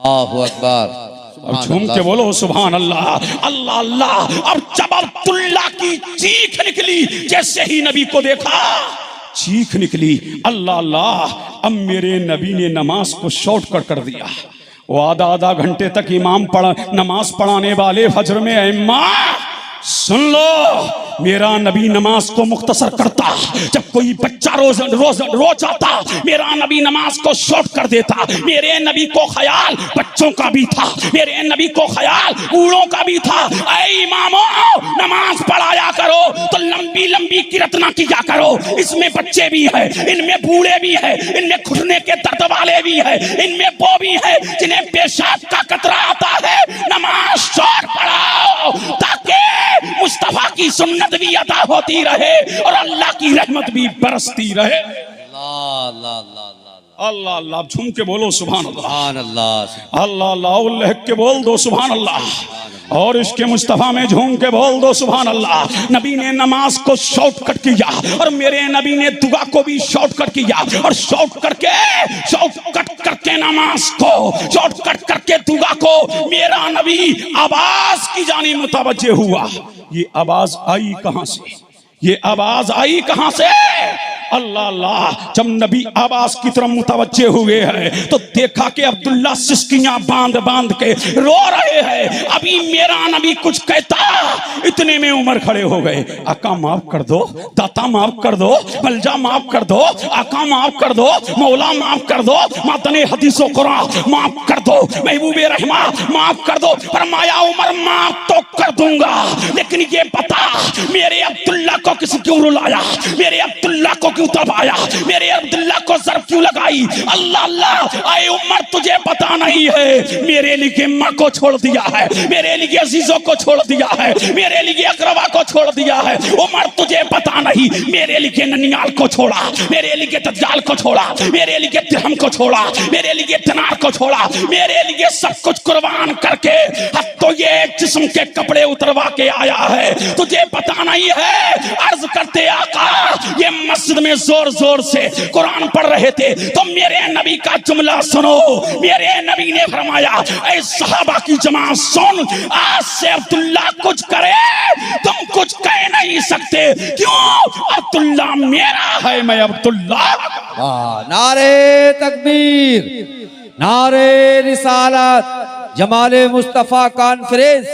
अल्लाहु अकबर। अब झूम के बोलो सुभान अल्लाह। अल्लाह अल्लाह। अब जब अब्दुल्ला की चीख निकली, जैसे ही नबी को देखा चीख निकली, अल्लाह अल्लाह। अब मेरे नबी ने नमाज को शॉर्टकट कर दिया। वो आधा घंटे तक इमाम नमाज पढ़ाने वाले फजर में अम्मा सुन लो, मेरा नबी नमाज को मुख्तसर करता। जब कोई बच्चा रो जाता, मेरा नबी नमाज को शॉर्ट कर देता। मेरे नबी को ख्याल बच्चों का भी था, मेरे नबी को ख्याल बूढ़ों का भी था। ऐ इमामों, नमाज पढ़ाया करो तो लंबी लंबी किरत ना किया करो। इसमें बच्चे भी है, इनमें बूढ़े भी है, इनमें घुटने के दर्द वाले भी है, इनमें वो भी है जिन्हें पेशाब का कतरा आता है। नमाज शॉर्ट पढ़ाओ ताकि मुस्तफा की सुन्नत भी अदा होती रहे और अल्लाह की रहमत भी बरसती रहे। अल्लाह अल्लाह अल्लाह अल्लाह अल्लाह। झूम के बोलो सुभान अल्लाह। सुभान अल्लाह। अल्लाह अल्लाह लहक के बोल दो सुभान अल्लाह। और इसके मुस्तफा में झूम के बोल दो सुभान अल्लाह। नबी ने नमाज को शॉर्टकट किया और मेरे नबी ने दुआ को भी शॉर्टकट किया। और शॉर्टकट करके नमाज को, शॉर्टकट करके दुआ को मेरा नबी आवाज की जानी मुतवज्जे हुआ। ये आवाज आई कहां से? ये आवाज आई कहां से? अल्लाह अल्लाह। जब नबी आवाज की तरफ मुतवज्जे हुए हैं तो देखा कि अब्दुल्ला सिसकियां बांध बांध के रो रहे हैं। अभी मेरा नबी कुछ कहता, इतने में उमर खड़े हो गए। आका माफ कर दो, दाता माफ कर दो, मलजा माफ कर दो, आका माफ कर दो, मौला माफ कर दो, मातने हदीसो कुरान माफ कर दो, महबूबे रहमा माफ कर दो। फरमाया उमर माफ तो कर दूंगा, लेकिन ये बता मेरे अब्दुल्ला को किसी क्यों रुलाया, मेरे अब्दुल्ला को क्यों दबाया, मेरे अब्दुल्ला को ज़र्ब क्यों लगाई? अल्लाह अल्लाह। आए उमर तुझे पता नहीं है, मेरे लिए माँ को छोड़ दिया है, मेरे लिए अजीजों को छोड़ दिया है, मेरे लिए अकरबा को छोड़ दिया है। उमर तुझे पता नहीं, मेरे लिए ननियाल को छोड़ा, मेरे लिए दज्जाल को छोड़ा, मेरे लिए दिरहम को छोड़ा, मेरे लिए दिनार को छोड़ा, मेरे लिए सब कुछ कुर्बान करके तो ये जिस्म के कपड़े उतरवा के आया है। तुझे पता नहीं है? अर्ज करते आका ये मस्जिद में जोर जोर से कुरान पढ़ रहे थे तो मेरे नबी का जुमला सुनो। मेरे नबी ने फरमाया, ऐ सहाबा की जमात सुन, आज से अब्दुल्ला कुछ करे तुम कुछ कह नहीं सकते। क्यों? अब्दुल्ला मेरा है, मैं अब्दुल्ला। नारे तकबीर, नारे रिसालत, जमाले मुस्तफा कॉन्फ्रेंस,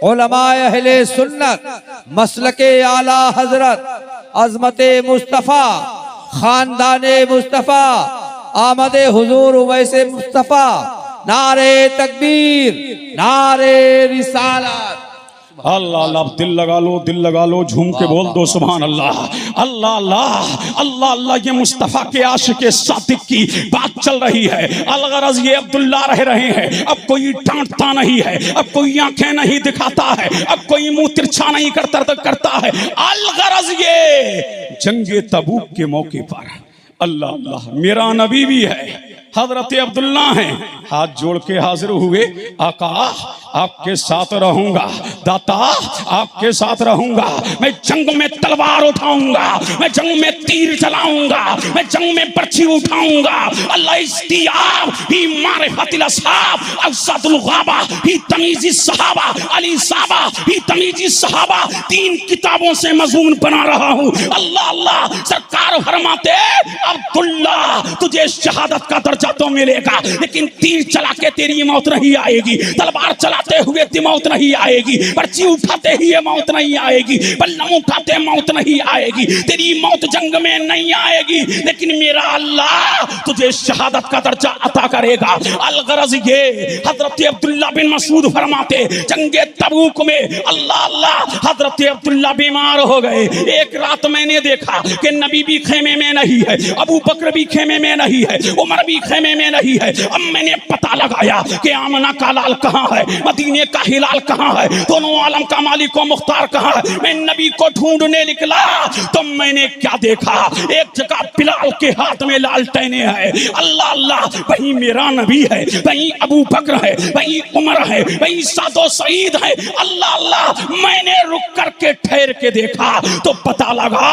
उलमाए अहले सुन्नत, मसलके आला हजरत, अजमते मुस्तफा, खानदाने मुस्तफा, आमदे हुजूर वैसे मुस्तफा। नारे तकबीर, नारे रिसालत। अल्लाह अल्लाह। दिल लगा लो, दिल लगा लो, झूम के बोल दो सुभान अल्लाह। अल्लाह अल्लाह। अल्लाह अल्लाह। ये मुस्तफ़ा के आशिक़े सादिक़ की बात चल रही है। अलगरज ये अब्दुल्ला रह रहे हैं। अब कोई डांटता नहीं है, अब कोई आंखें नहीं दिखाता है, अब कोई मुंह तिरछा नहीं करता है। अलगरज ये जंगे तबूक के मौके पर अल्लाह अल्लाह मेरा नबी भी है, हजरत अब्दुल्ला हैं, हाथ जोड़ के हाजिर हुए। आका आपके साथ रहूंगा, दाता आपके साथ रहूंगा। मैं जंग में तलवार उठाऊंगा, मैं जंग में तीर चलाऊंगा, मैं जंग में पर्ची उठाऊंगा। अल्लाह इस्तियाब ही मारिफतिल असहाब, अवसदुल गाबा ही तमीज़ी सहाबा, अली साबा ही तमीज़ी सहाबा, 3 किताबों से मज़मून बना रहा हूँ। अल्लाह अल्लाह। सरकार फरमाते, अब्दुल्ला तुझे शहादत का दर्जा तो मिलेगा, लेकिन तीर चला के तेरी मौत नहीं आएगी, तलवार चलाते हुए मौत नहीं आएगी, पर्ची उठाते ही मौत नहीं आएगी, बल्लम उठाते मौत नहीं आएगी, तेरी मौत जंग में नहीं आएगी, लेकिन मेरा अल्लाह तुझे शहादत का दर्जा अता करेगा। अलगरज ये हजरत अब्दुल्ला बिन मसूद फरमाते, जंगे तबूक में अल्लाह अल्लाह हजरत अब्दुल्ला बीमार हो गए। एक रात मैंने देखा कि नबी भी खेमे में नहीं है, अबू बकर भी खेमे में नहीं है, उमर भी खेमे में नहीं है। अब मैंने पता लगाया कि आमना का लाल कहाँ है, मदीने का हिलाल कहाँ है, दोनों आलम का मालिक व मुख्तार कहाँ है। मैं नबी को ढूंढने निकला तो मैंने क्या देखा, एक जगह बिलाल के हाथ में लालटेने है। अल्लाह अल्लाह, वहीं मेरा नबी है, वहीं अबू बकर है, वहीं उमर है, वहीं सादो सईद है। अल्लाह अल्लाह, मैंने रुक करके ठहर के देखा तो पता लगा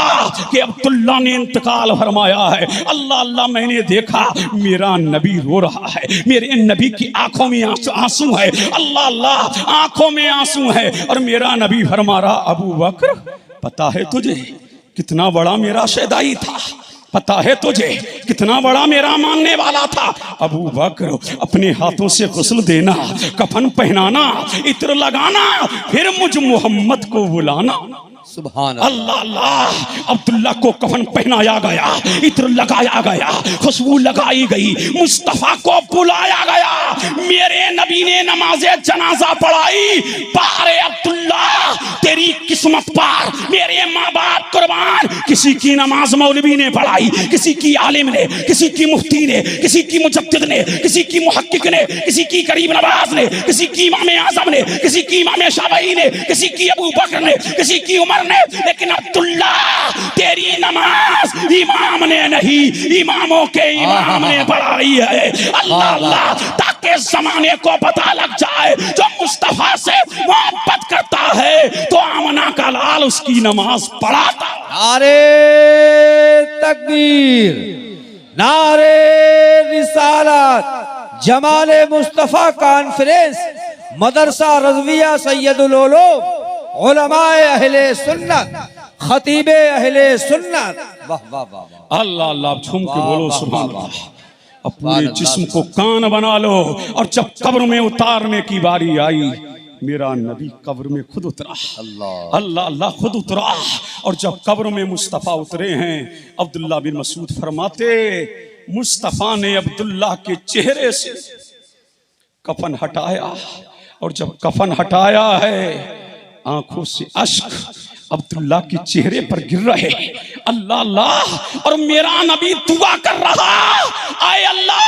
कि अब्दुल्ला ने इंतकाल फरमाया है। अल्लाह अल्लाह, मैंने देखा मेरा नबी रो रहा है, मेरे नबी की आंखों में आंसू है। अल्लाह अल्लाह, आंखों में आंसू है और मेरा नबी फरमा रहा, अबू बकर पता है तुझे कितना बड़ा मेरा शहदाई था, पता है तुझे कितना बड़ा मेरा मानने वाला था। अबू बकर, अपने हाथों से गुस्ल देना, कफन पहनाना, इत्र लगाना, फिर मुझ मोहम्मद को बुलाना। सुभान अल्लाह अल्लाह, अब्दुल्ला को कफन पहनाया गया, इत्र लगाया गया, खुशबू लगाई गई, मुस्तफा को बुलाया गया। मेरे नबी ने नमाज़े जनाजा पढ़ाई। पारे अब्दुल्ला, तेरी किस्मत पार, मेरे माँ बाप कुर्बान। किसी की नमाज मौलवी ने पढ़ाई, किसी की आलिम ने, किसी की मुफ्ती ने, किसी की मुजद्दिद ने, किसी की मुहक्किक ने, किसी की गरीब नवाज ने, किसी की इमाम आजम ने, किसी की इमाम शाफई ने, किसी की अबू बकर ने, किसी की उमर ने। लेकिन अब्दुल्ला, तेरी नमाज इमाम ने नहीं, इमामों के इमाम ने पढ़ाई है। अल्लाह अल्लाह, ताकि जमाने को पता लग जाए जो मुस्तफा से मोहब्बत करता है तो आमना का लाल उसकी नमाज पढ़ाता। नारे तकबीर, नारे रिसालत, जमाले मुस्तफा कॉन्फ्रेंस, मदरसा रज़विया सैयदुल उलूम, उलमाए अहले सुन्नत, खतीबे अहले सुन्नत। वाह वाह वाह, अल्लाह अल्लाह, झूम के बोलो सुभान अल्लाह। अपने जिस्म को कान बना लो। और जब कब्र में उतारने की बारी आई, मेरा नबी कब्र में खुद उतरा। अल्लाह अल्लाह अल्लाह, खुद उतरा। और जब कब्र में मुस्तफ़ा उतरे हैं, अब्दुल्ला बिन मसूद फरमाते, मुस्तफ़ा ने अब्दुल्ला के चेहरे से कफन हटाया, और जब कफन हटाया है, आंखों से अश्क अब्दुल्ला के चेहरे पर गिर रहे। अल्लाह अल्लाह, और मेरा नबी दुआ कर रहा, आए अल्लाह,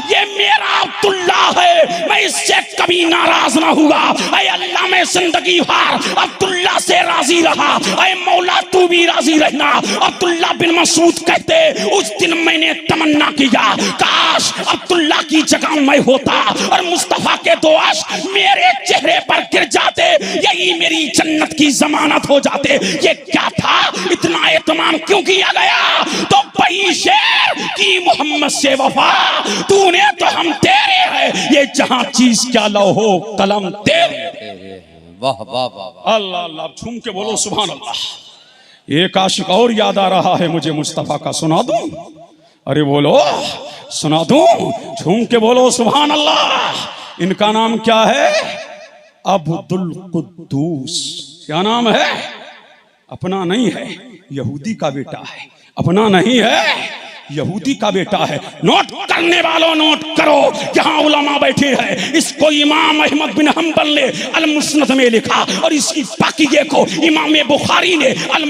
ये मेरा अब्दुल्ला है, मैं इससे कभी नाराज ना हुआ। आए अल्लाह, मैं जिंदगी भर अब्दुल्ला से राजी रहा। आए मौला, तू भी राजी रहना। अब्दुल्ला बिन मसूद कहते, उस दिन मैंने तमन्ना किया, काश अब्दुल्ला की जगह मैं होता और मुस्तफा के दो अश्क मेरे चेहरे पर गिर जाते, यही मेरी जन्नत की जमानत हो जाती। ये क्या था, इतना एहतमाम क्यों किया गया? तो वही शेर की मोहम्मद से वफा, तूने तो हम तेरे हैं, ये जहां चीज क्या लौहो कलम तेरे। वाह वाह वाह, अल्लाह अल्लाह, झूम के बोलो सुभान अल्लाह। एक आशिक और याद आ रहा है मुझे, मुस्तफा का सुना दूं? अरे बोलो, सुना दूं? झूम के बोलो सुभान अल्लाह। इनका नाम क्या है? अब्दुल कुद्दूस। क्या नाम है? अपना नहीं है, यहूदी का बेटा है। अपना नहीं है, यहूदी का बेटा है। नोट करने वालों नोट करो, यहाँ उलमा बैठे हैं। इसको इमाम अहमद बिन हम्बल ने अल मुस्नद में लिखा, और इसी पाकिये को इमाम बुखारी ने अल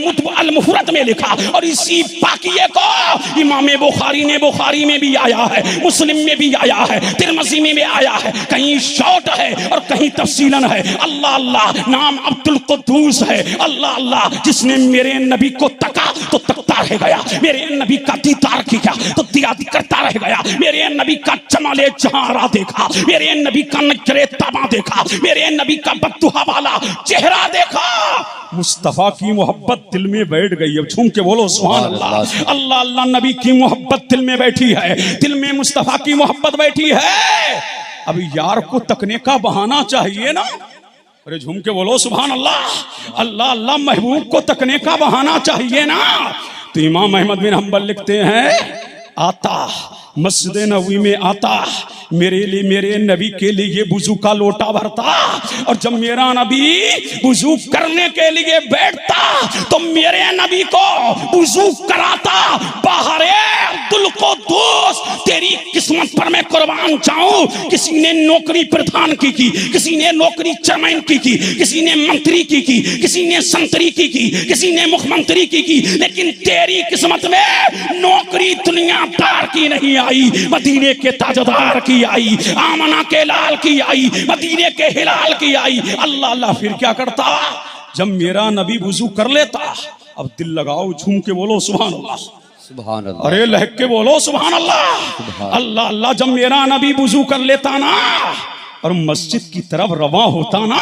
मुफरद में लिखा, और इसी पाकिये को इमाम बुखारी ने, बुखारी में भी आया है, मुस्लिम में भी आया है, तिरमिज़ी में भी आया है, कहीं शॉर्ट है और कहीं तफसीलन है। अल्लाह अल्लाह, नाम अब्दुल कुद्दूस है। अल्लाह अल्लाह, जिसने मेरे नबी को तका तो तकता रह गया, मेरे नबी का दीदार किया तो दियाद करता रह गया, मेरे नबी का जमाले जहारा देखा, मेरे नबी का नजरे तबा देखा, मेरे नबी का बद्दुआ वाला चेहरा देखा। मुस्तफा की मोहब्बत दिल में बैठ गई। अब झूम के बोलो सुभान अल्लाह। अल्लाह अल्लाह, नबी की मोहब्बत दिल में बैठी है, दिल में मुस्तफा की मोहब्बत बैठी है। अब यार को तकने का बहाना चाहिए ना। अरे झूम के बोलो सुभान अल्लाह। अल्लाह अल्लाह, महबूब को तकने का बहाना चाहिए ना। तो इमाम अहमद बिन हम्बल लिखते हैं, आता मस्जिद नबवी में आता, मेरे लिए, मेरे नबी के लिए वुजू का लोटा भरता, और जब मेरा नबी वुजू करने के लिए बैठता तो मेरे नबी को वुजू कराता। बाहर अब्दुल कुद्दूस, तेरी किस्मत पर मैं कुर्बान जाऊं। किसी ने नौकरी प्रधान की, किसी ने नौकरी चेयरमैन की, किसी ने मंत्री की, किसी ने संतरी की, किसी ने मुख्यमंत्री की, लेकिन तेरी किस्मत में नौकरी दुनियादार की नहीं आई, मदीने के ताजदार की आई, आमना के लाल की आई, मदीने के हिलाल की आई। अल्लाह अल्लाह फिर क्या करता, जब मेरा नबी वुजू कर लेता, अब दिल लगाओ, झूम के बोलो सुभान अल्लाह, सुभान अल्लाह, अरे लहक के बोलो सुभान अल्लाह। अल्लाह अल्लाह, जब मेरा नबी वुजू कर लेता ना और मस्जिद की तरफ रवा होता ना,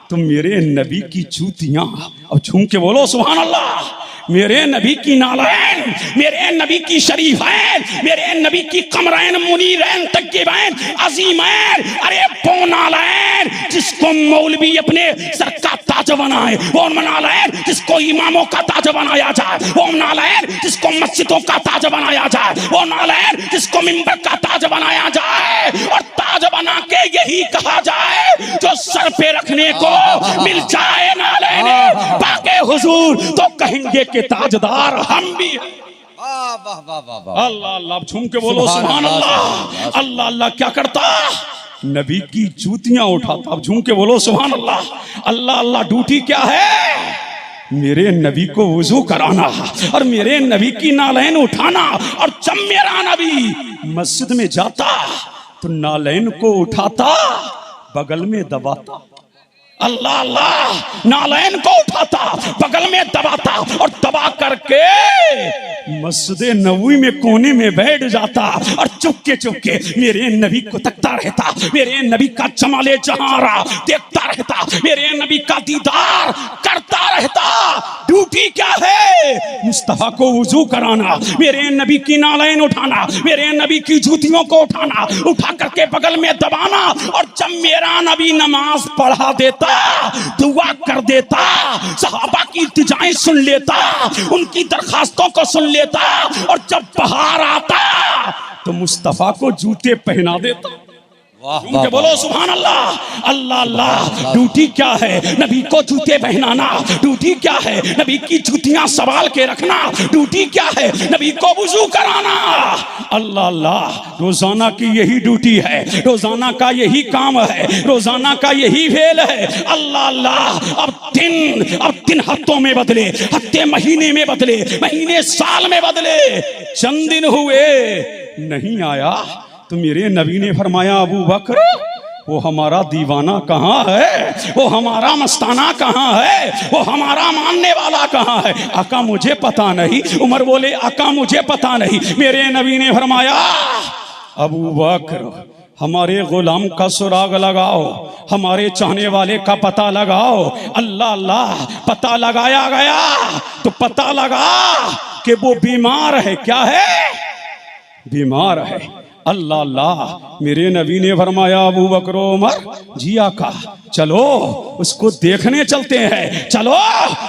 तो मेरे नबी की जूतियां, अब झूम के बोलो सुभान अल्लाह, मेरे नबी की नालैन, मेरे नबी की शरीफैन, मेरे नबी की कमरैन, मुनीरैन, तकीबैन, अजीमैन, अरे वो नालैन जिसको मौलवी अपने सर का ताज बनाए, वो नालैन जिसको इमामों का ताज बनाया जाए, वो नालैन जिसको मस्जिदों का ताज बनाया जाए, वो नालैन जिसको मिंबर का ताज बनाया जाए, और ताज बना के यही कहा जाए जो सर पे रखने को मिल जाए नालैन पाके हुजूर, तो कहेंगे के ताजदार हम भी हैं। वाह वाह वाह वाह वाह, अल्लाह अल्लाह, झूम के बोलो सुभान अल्लाह। अल्लाह अल्लाह क्या करता, नबी की जूतियां उठाता, अब झूम के बोलो सुभान अल्लाह। अल्लाह अल्लाह, ड्यूटी क्या है, मेरे नबी को वुजू कराना और मेरे नबी की नालैन उठाना, और जब मेरा नबी मस्जिद में जाता तो नालैन को उठाता, बगल में दबाता, अल्लाह अल्लाह, नालैन को उठाता, बगल में दबाता, और दबा करके मस्जिद नबवी में कोने में बैठ जाता, और चुपके चुपके मेरे नबी को तकता रहता, मेरे नबी का जमाले जहारा देखता रहता, मेरे नबी का दीदार करता रहता। ड्यूटी क्या है, मुस्तफा को वुजू कराना, मेरे नबी की नालैन उठाना, मेरे नबी की जूतियों को उठाना, उठा करके बगल में दबाना, और जब मेरा नबी नमाज पढ़ा देता, दुआ कर देता, सहाबा की इल्तिजाएं सुन लेता, उनकी दरखास्तों को सुन लेता, और जब बाहर आता तो मुस्तफा को जूते पहना देता। वाह बोलो सुभान अल्लाह। अल्लाह अल्लाह, ड्यूटी क्या है, नबी को जूते पहनाना, ड्यूटी क्या है, नबी की जूतियां संभाल के रखना, ड्यूटी क्या है, नबी को वुजू कराना। अल्लाह अल्लाह, रोजाना की यही ड्यूटी है, रोजाना का यही काम है, रोजाना का यही फेल है। अल्लाह अल्लाह, अब दिन हफ्तों में बदले, हफ्ते महीने में बदले, महीने साल में बदले, चंद दिन हुए नहीं आया तो मेरे नबी ने फरमाया, अबू बकर वो हमारा दीवाना कहाँ है, वो हमारा मस्ताना कहाँ है, वो हमारा मानने वाला कहाँ है। आका मुझे पता नहीं। उमर बोले, आका मुझे पता नहीं। मेरे नबी ने फरमाया, अबू बकर हमारे गुलाम का सुराग लगाओ, हमारे चाहने वाले का पता लगाओ। अल्लाह अल्लाह, पता लगाया गया तो पता लगा कि वो बीमार है। क्या है, बीमार है। अल्लाह अल्लाह, मेरे नबी ने फरमाया, अबू बकर उमर जी आका चलो उसको देखने चलते हैं, चलो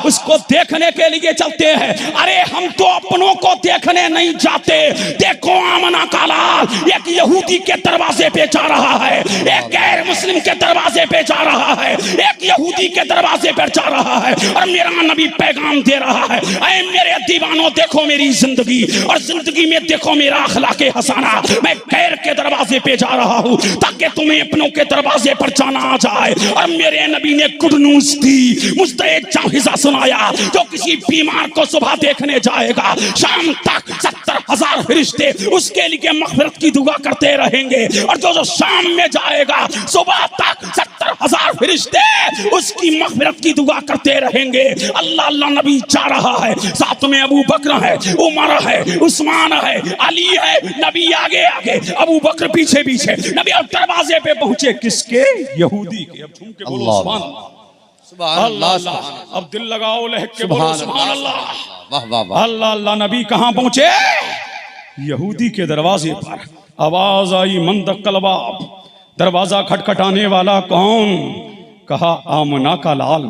उसको देखने के लिए चलते हैं। अरे हम तो अपनों को देखने नहीं जाते। देखो आमना का लाल एक यहूदी के दरवाजे पे जा रहा है, एक गैर मुस्लिम के दरवाजे पे जा रहा है, एक यहूदी के दरवाजे पर जा रहा है, और मेरा नबी पैगाम दे रहा है, ऐ मेरे दीवानों देखो मेरी जिंदगी, और जिंदगी में देखो मेरा अखलाके हसाना। मैं गैर के दरवाजे पे जा रहा हूँ ताकि तुम्हें अपनों के दरवाजे पर जाना आ जाए। और मेरे नबी ने गुड न्यूज दी, मुझे एक जाहिज़ा सुनाया, जो किसी बीमार को सुबह देखने जाएगा शाम तक 70,000 फरिश्ते उसके लिए मग़फ़िरत की दुआ करते रहेंगे, और जो शाम में जाएगा सुबह तक 70,000 फरिश्ते उसकी मग़फ़िरत की दुआ करते रहेंगे। अल्लाह अल्लाह, नबी जा रहा है, साथ में अबू बकर है, उमर है, उस्मान है, अली है, नबी आगे आगे, अबू बकर पीछे पीछे। नबी अब दरवाजे पे पहुंचे, किसके, यहूदी के। अब झूम के बोलो सुभान अल्लाह। अल्लाह, अब दिल लगाओ, लहक के बोलो सुभान अल्लाह। वाह वाह वाह, अल्लाह अल्लाह, नबी कहां पहुंचे, यहूदी के दरवाजे पर। आवाज आई, मंद कलबाब, दरवाजा खटखटाने वाला कौन, कहा आमना का लाल।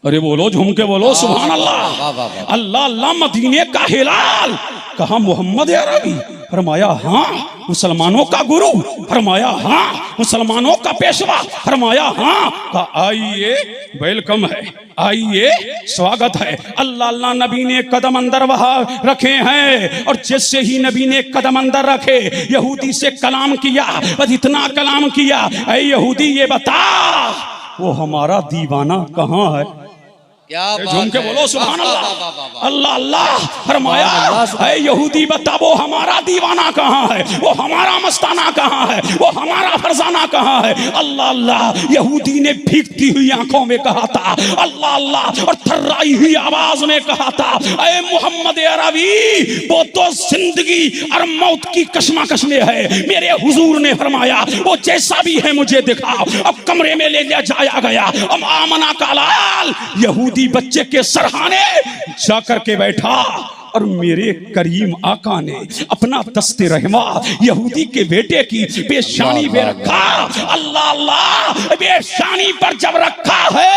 अरे बोलो, झूम के बोलो सुभान अल्लाह। अल्लाह अल्लाह, मदीने का हिलाल, कहा मोहम्मद अरबी। फरमाया हाँ। मुसलमानों का गुरु, फरमाया हाँ। मुसलमानों का पेशवा, फरमाया हाँ। कहा आइए, वेलकम है, आइए स्वागत है। अल्लाह अल्लाह, नबी ने कदम अंदर वहाँ रखे हैं, और जैसे ही नबी ने कदम अंदर रखे, यहूदी से कलाम किया, बस इतना कलाम किया, ऐ यहूदी ये बता वो हमारा दीवाना कहाँ है। क्या बात झूम के है। बोलो सुभान वाह, अल्लाह। वाह, वाह, वाह, वाह। अल्लाह अल्लाह फरमाया, ऐ यहूदी बता वो हमारा दीवाना कहाँ है, वो हमारा मस्ताना कहाँ है, वो हमारा फरजाना कहाँ है। अल्लाह अल्लाह यहूदी ने भीगती हुई आंखों में कहा था अल्लाह अल्लाह, और थर्राई हुई आवाज में कहा था ऐ मोहम्मद अरबी, वो तो जिंदगी और मौत की कशमकश में है। मेरे हुजूर ने फरमाया वो जैसा भी है मुझे दिखाओ। अब कमरे में ले जाया गया। अब आमना का लाल यहूदी बच्चे के सरहाने जाकर के बैठा और मेरे करीम आका ने अपना दस्ते रहमा यहूदी के बेटे की पेशानी पे रखा। अल्लाह अल्लाह, पेशानी पर जब रखा है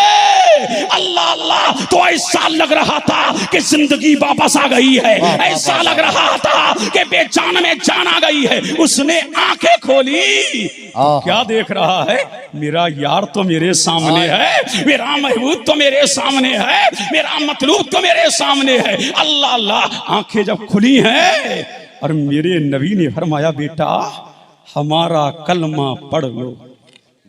अल्लाह अल्लाह, तो ऐसा लग रहा था कि जिंदगी वापस आ गई है, ऐसा लग रहा था कि बेजान में जान आ गई है। उसने आंखें खोली, क्या देख रहा है? मेरा यार तो मेरे सामने है, मेरा महबूब तो मेरे सामने है, मेरा मतलूब तो मेरे सामने है। अल्लाह अल्लाह, आंखें जब खुली हैं और मेरे नबी ने फरमाया बेटा हमारा कलमा पढ़ लो।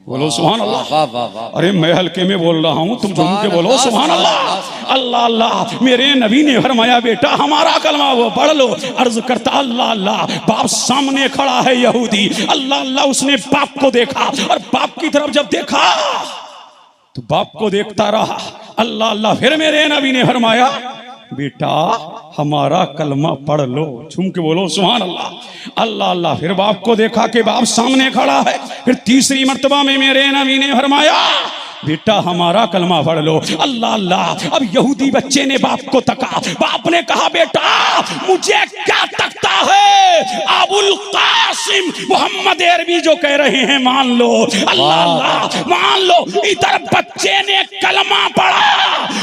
बोलो सुभान अल्लाह। वाह वाह वाह। अरे मैं हल्के में बोल रहा हूँ, तुम झूम के बोलो सुभान अल्लाह। अल्लाह अल्लाह, मेरे नबी ने फरमाया बेटा हमारा कलमा वो पढ़ लो। अर्ज करता अल्लाह अल्लाह, बाप सामने खड़ा है यहूदी। अल्लाह अल्लाह, उसने बाप को देखा और बाप की तरफ जब देखा तो बाप को देखता रहा। अल्लाह अल्लाह, फिर मेरे नबी ने फरमाया बेटा हमारा कलमा पढ़ लो। झूम के बोलो सुभान अल्लाह। अल्लाह अल्लाह, फिर बाप को देखा कि बाप सामने खड़ा है। फिर तीसरी मर्तबा में मेरे नबी ने फरमाया बेटा हमारा कलमा पढ़ लो। अल्लाह अल्लाह, अब यहूदी बच्चे ने बाप को तका। बाप ने कहा बेटा मुझे क्या तकता है, अबुल कासिम मोहम्मद अरबी जो कह रहे हैं मान लो। अल्लाह अल्लाह, मान लो। इधर बच्चे ने कलमा पढ़ा,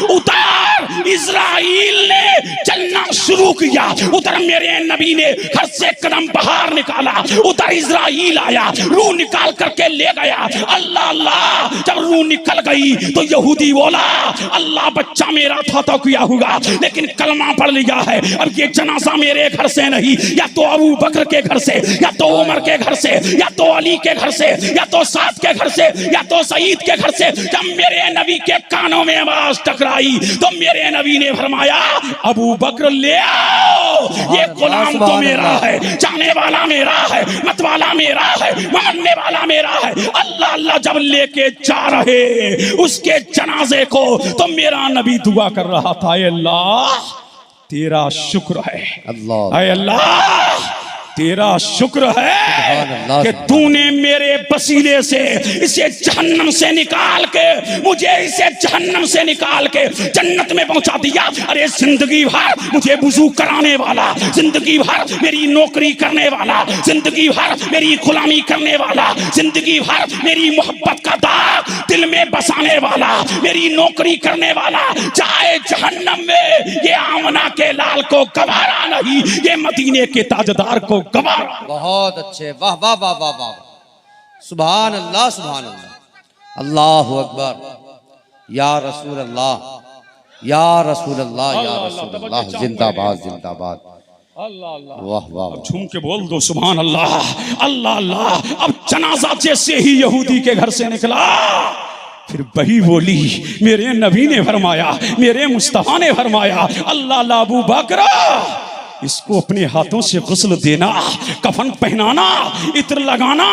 उधर इजराइल ने चलना शुरू किया। उधर मेरे नबी ने घर से कदम बाहर निकाला, उधर इजराइल आया, रूह निकाल करके ले गया। अल्लाह अल्लाह, जब रूह निकल गई तो यहूदी बोला अल्लाह बच्चा मेरा था तो क्या हुआ, लेकिन कलमा पढ़ लिया है। अब ये जनाजा मेरे घर से नहीं, या तो अबू बकर के घर से, या तो उमर के घर से, या तो अली के घर से, या तो साद के घर से, या तो सईद के घर से। जब मेरे नबी के कानों में आवाज टकराई तो मेरे नबी ने फरमाया अबू बकर ले आओ, ये गुलाम तो मेरा है, जाने वाला मेरा है, मत वाला मेरा है, मारने वाला मेरा है। अल्लाह अल्लाह, जब लेके जा रहे उसके जनाजे को तो मेरा नबी दुआ कर रहा था अल्लाह तेरा शुक्र है, अल्लाह अल्लाह तेरा शुक्र है कि तूने मेरे वसीले से इसे जहन्नम से निकाल के, मुझे इसे जहन्नम से निकाल के जन्नत में पहुंचा दिया। अरे जिंदगी भर मुझे वुजू कराने वाला, जिंदगी भर मेरी नौकरी करने वाला, जिंदगी भर मेरी गुलामी करने वाला, जिंदगी भर मेरी मोहब्बत का दाग दिल में बसाने वाला, मेरी नौकरी करने वाला जाए जहन्नम में, ये आमना के लाल को गवारा नहीं, ये मदीने के ताजदार को गवारा। बहुत अच्छे, वाह वाह वाह वाह वाह, सुभान अल्लाह सुभान अल्लाह, अल्लाहु अकबर, या रसूल अल्लाह, या रसूल अल्लाह, या रसूल अल्लाह, जिंदाबाद जिंदाबाद, अल्लाह अल्लाह, वाह वाह। झूम के बोल दो सुभान अल्लाह। अल्लाह अल्लाह, अब जनाजा जैसे ही यहूदी के घर से निकला फिर वही बोली मेरे नबी ने फरमाया, मेरे मुस्तफा ने फरमाया अल्लाह अल्लाह अबू बकर इसको अपने हाथों से गुस्ल देना, कफन पहनाना, इत्र लगाना,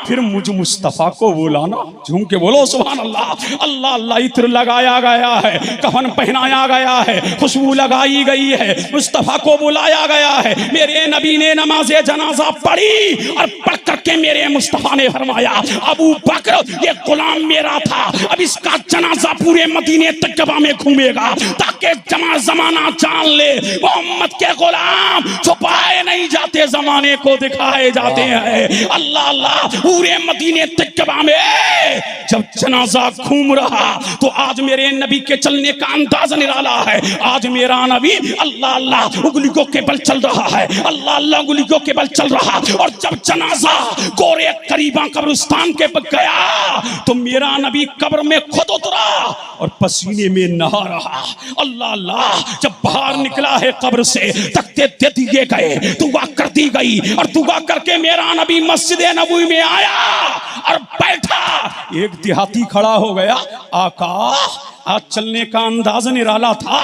फिर मुझ मुस्तफा को बुलाना। झूम के बोलो सुभान अल्लाह। अल्लाह अल्लाह, इत्र लगाया गया है, कफन पहनाया गया है, खुशबू लगाई गई है, मुस्तफा को बुलाया गया है। मेरे नबी ने नमाज़े जनाजा पढ़ी और पढ़ करके मेरे मुस्तफा ने फरमाया अबू बकर ये गुलाम मेरा था, अब इसका जनाजा पूरे मदीने तकबा में घूमेगा ताकि जमाना जान ले मोहम्मद के गुलाम छुपाए नहीं जाते, जमाने को दिखाए जाते हैं। अल्लाह अल्लाह, पूरे मदीने तकबा में जब जनाजा घूम रहा तो आज मेरे नबी के चलने का अंदाज निराला है। आज मेरा नबी अल्लाह अल्लाह उंगलियों के बल चल रहा है, अल्लाह अल्लाह उंगलियों के बल चल रहा। और जब जनाजा गोरे करीबा कब्रिस्तान के गया तो मेरा नबी कब्र में खुद उतरा और पसीने में नहा रहा। अल्लाह अल्लाह, जब बाहर निकला है कब्र से तख्ते दे दिए गए, दुआ कर दी गई और दुआ करके मेरा नबी मस्जिद नबवी में आया और बैठा। एक देहाती खड़ा हो गया, आका आज चलने का अंदाज निराला था।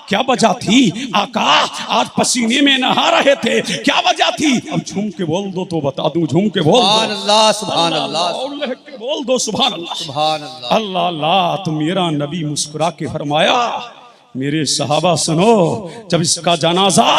क्या वजह थी आका? आज पसीने में नहा रहे थे, क्या वजह थी? अब झूम के बोल दो तो बता दूं, झूम के बोल सुभान दो। अल्लाह, सुभान अल्लाह, और लह के बोल दो सुभान अल्लाह। सुभान अल्लाह। अल्लाह अल्लाह। तो मेरा नबी मुस्कुरा के फरमाया, मेरे सहाबा सुनो, जब इसका जनाजा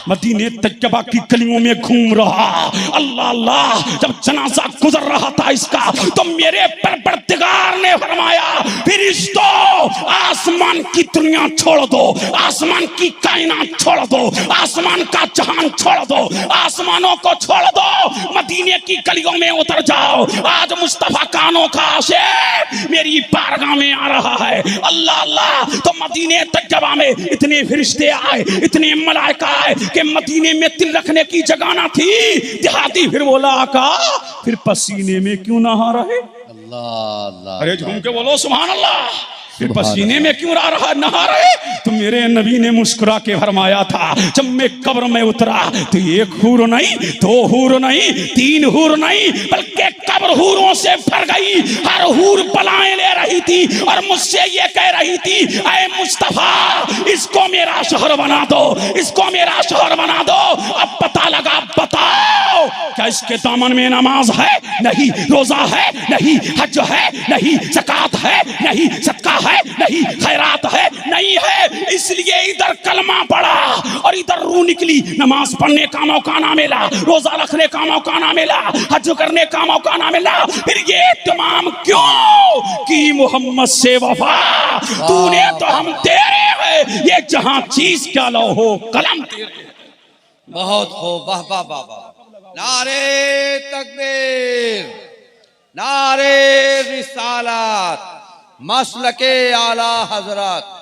मदीने तैयबा की गलियों में घूम रहा, अल्लाह अल्लाह, जब जनाजा गुजर रहा था इसका, तो मेरे परवरदिगार ने फरमाया, फरिश्तों आसमान की दुनिया छोड़ दो, आसमान की कायनात छोड़ दो, आसमान का जहान छोड़ दो, आसमानों को छोड़ दो, मदीने की गलियों में उतर जाओ। आज मुस्तफा कानों का आशिक मेरी बारगाह में आ रहा है। अल्लाह अल्लाह। तो मदीने तैयबा में इतने फरिश्ते आए, इतने मलाइका आए कि मदीने में तिल रखने की जगह ना थी। देहाती फिर बोला, आका फिर पसीने में क्यों नहा रहे? अल्लाह अल्लाह। अरे झूम के बोलो सुभान अल्लाह। फिर पसीने में क्यों नहा रहे? तो मेरे नबी ने मुस्कुरा के फरमाया था, जब मैं कब्र में उतरा तो एक हूर नहीं, दो हूर नहीं, तीन हूर नहीं, बल्कि कब्र हूरों से भर गई। हर हूर बलाएं ले रही थी और मुझसे ये कह रही थी, ऐ मुस्तफा इसको मेरा शोहर बना दो, इसको मेरा शोहर बना दो। अब पता लगा, बताओ क्या इसके दामन में नमाज है? नहीं। रोजा है? नहीं। हज है? नहीं। ज़कात है? नहीं। सदका है? नहीं। खैरात है? नहीं है। इसलिए इधर कलमा पड़ा और इधर रूह निकली। नमाज पढ़ने का मौका ना मिला, रोजा रखने का मौका ना मिला, हज करने का मौका ना मिला। फिर ये तमाम क्यों कि मोहम्मद से वफा, तूने तो हम तेरे हैं, ये जहां चीज क्या लो हो कलम तेरे। बहुत हो, वाह वाह वाह वाह। नारे तकबीर, नारे रिसालत, मसलके आला हजरत।